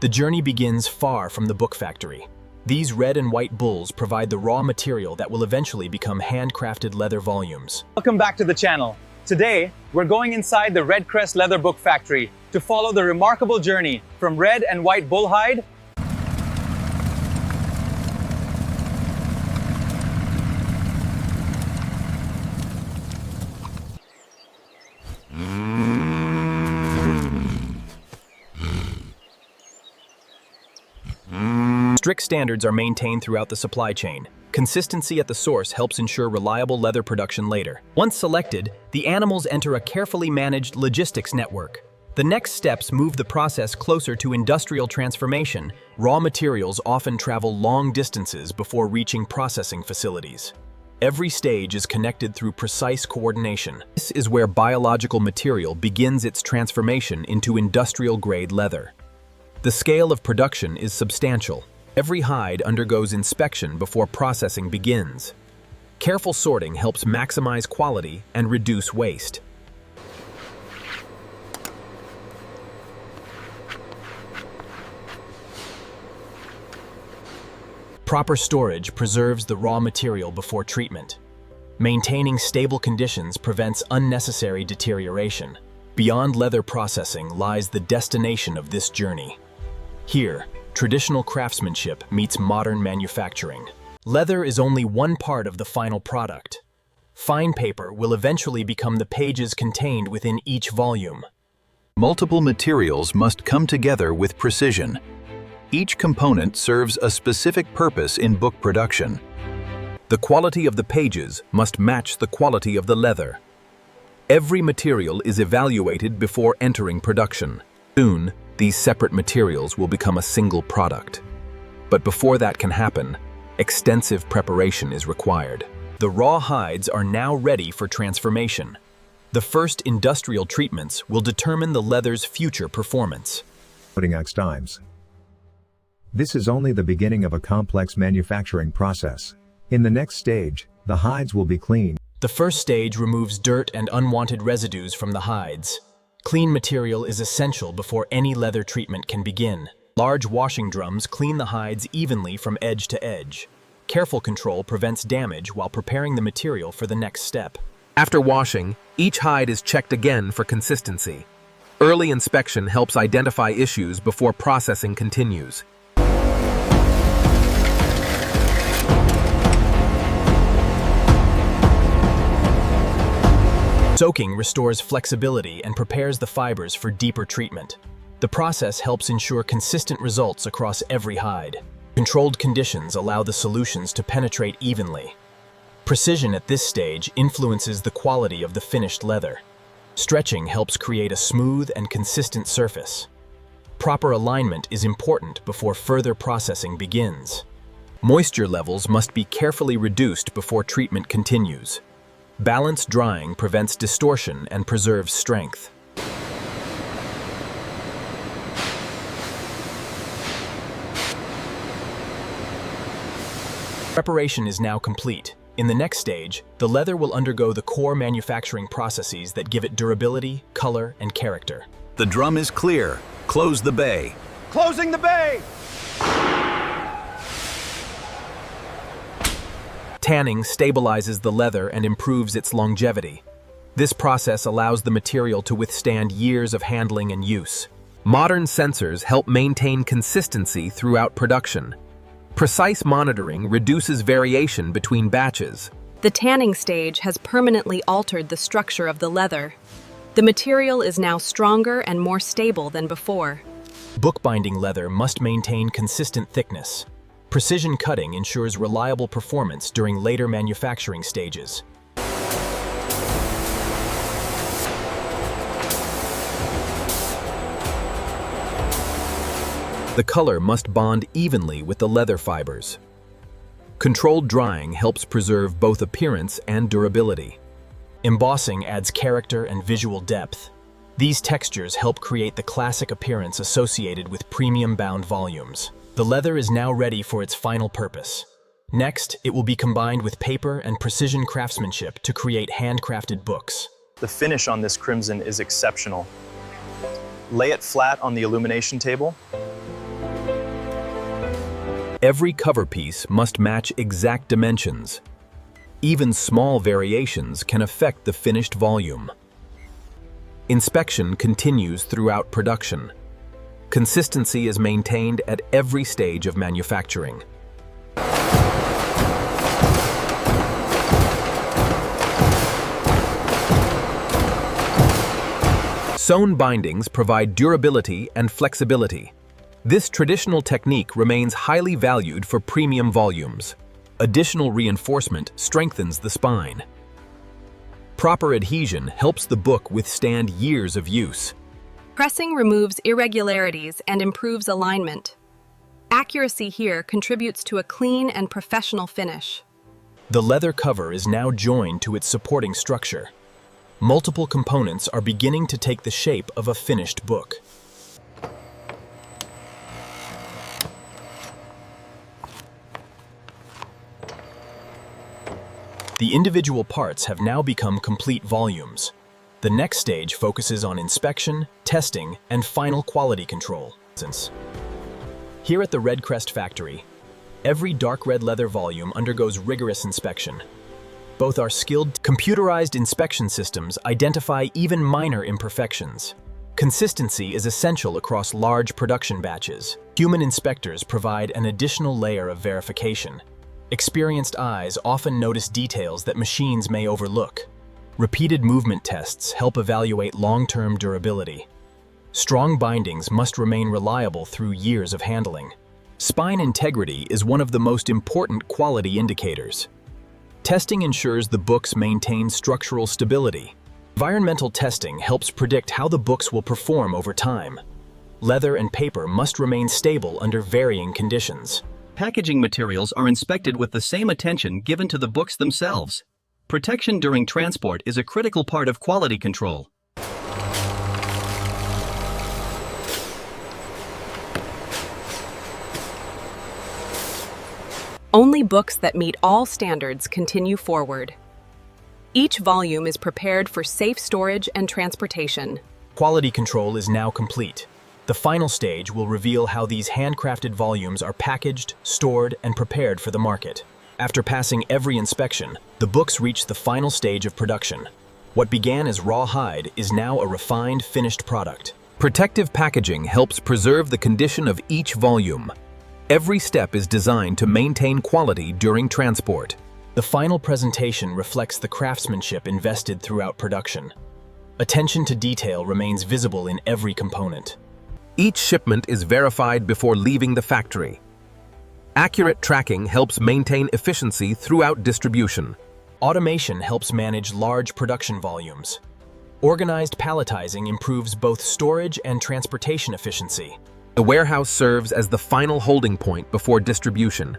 The journey begins far from the book factory. These red and white bulls provide the raw material that will eventually become handcrafted leather volumes. Welcome back to the channel. Today, we're going inside the Red Crest Leather Book Factory to follow the remarkable journey from red and white bull hide Strict standards are maintained throughout the supply chain. Consistency at the source helps ensure reliable leather production later. Once selected, the animals enter a carefully managed logistics network. The next steps move the process closer to industrial transformation. Raw materials often travel long distances before reaching processing facilities. Every stage is connected through precise coordination. This is where biological material begins its transformation into industrial-grade leather. The scale of production is substantial. Every hide undergoes inspection before processing begins. Careful sorting helps maximize quality and reduce waste. Proper storage preserves the raw material before treatment. Maintaining stable conditions prevents unnecessary deterioration. Beyond leather processing lies the destination of this journey. Here, traditional craftsmanship meets modern manufacturing. Leather is only one part of the final product. Fine paper will eventually become the pages contained within each volume. Multiple materials must come together with precision. Each component serves a specific purpose in book production. The quality of the pages must match the quality of the leather. Every material is evaluated before entering production. Soon, these separate materials will become a single product. But before that can happen, extensive preparation is required. The raw hides are now ready for transformation. The first industrial treatments will determine the leather's future performance. Times. This is only the beginning of a complex manufacturing process. In the next stage, the hides will be cleaned. The first stage removes dirt and unwanted residues from the hides. Clean material is essential before any leather treatment can begin. Large washing drums clean the hides evenly from edge to edge. Careful control prevents damage while preparing the material for the next step. After washing, each hide is checked again for consistency. Early inspection helps identify issues before processing continues. Soaking restores flexibility and prepares the fibers for deeper treatment. The process helps ensure consistent results across every hide. Controlled conditions allow the solutions to penetrate evenly. Precision at this stage influences the quality of the finished leather. Stretching helps create a smooth and consistent surface. Proper alignment is important before further processing begins. Moisture levels must be carefully reduced before treatment continues. Balanced drying prevents distortion and preserves strength. Preparation is now complete. In the next stage, the leather will undergo the core manufacturing processes that give it durability, color, and character. The drum is clear. Close the bay. Closing the bay! Tanning stabilizes the leather and improves its longevity. This process allows the material to withstand years of handling and use. Modern sensors help maintain consistency throughout production. Precise monitoring reduces variation between batches. The tanning stage has permanently altered the structure of the leather. The material is now stronger and more stable than before. Bookbinding leather must maintain consistent thickness. Precision cutting ensures reliable performance during later manufacturing stages. The color must bond evenly with the leather fibers. Controlled drying helps preserve both appearance and durability. Embossing adds character and visual depth. These textures help create the classic appearance associated with premium-bound volumes. The leather is now ready for its final purpose. Next, it will be combined with paper and precision craftsmanship to create handcrafted books. The finish on this crimson is exceptional. Lay it flat on the illumination table. Every cover piece must match exact dimensions. Even small variations can affect the finished volume. Inspection continues throughout production. Consistency is maintained at every stage of manufacturing. Sewn bindings provide durability and flexibility. This traditional technique remains highly valued for premium volumes. Additional reinforcement strengthens the spine. Proper adhesion helps the book withstand years of use. Pressing removes irregularities and improves alignment. Accuracy here contributes to a clean and professional finish. The leather cover is now joined to its supporting structure. Multiple components are beginning to take the shape of a finished book. The individual parts have now become complete volumes. The next stage focuses on inspection, testing, and final quality control. Here at the Red Crest factory, every dark red leather volume undergoes rigorous inspection. Both our skilled, computerized inspection systems identify even minor imperfections. Consistency is essential across large production batches. Human inspectors provide an additional layer of verification. Experienced eyes often notice details that machines may overlook. Repeated movement tests help evaluate long-term durability. Strong bindings must remain reliable through years of handling. Spine integrity is one of the most important quality indicators. Testing ensures the books maintain structural stability. Environmental testing helps predict how the books will perform over time. Leather and paper must remain stable under varying conditions. Packaging materials are inspected with the same attention given to the books themselves. Protection during transport is a critical part of quality control. Only books that meet all standards continue forward. Each volume is prepared for safe storage and transportation. Quality control is now complete. The final stage will reveal how these handcrafted volumes are packaged, stored, and prepared for the market. After passing every inspection, the books reach the final stage of production. What began as raw hide is now a refined, finished product. Protective packaging helps preserve the condition of each volume. Every step is designed to maintain quality during transport. The final presentation reflects the craftsmanship invested throughout production. Attention to detail remains visible in every component. Each shipment is verified before leaving the factory. Accurate tracking helps maintain efficiency throughout distribution. Automation helps manage large production volumes. Organized palletizing improves both storage and transportation efficiency. The warehouse serves as the final holding point before distribution.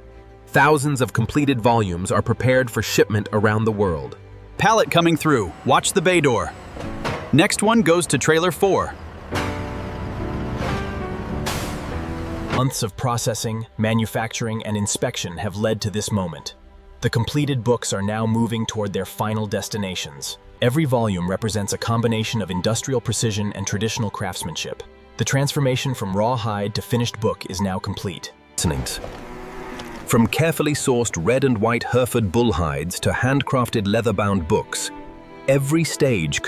Thousands of completed volumes are prepared for shipment around the world. Pallet coming through. Watch the bay door. Next one goes to trailer 4. Months of processing, manufacturing, and inspection have led to this moment. The completed books are now moving toward their final destinations. Every volume represents a combination of industrial precision and traditional craftsmanship. The transformation from raw hide to finished book is now complete. From carefully sourced red and white Hereford bull hides to handcrafted leather-bound books, every stage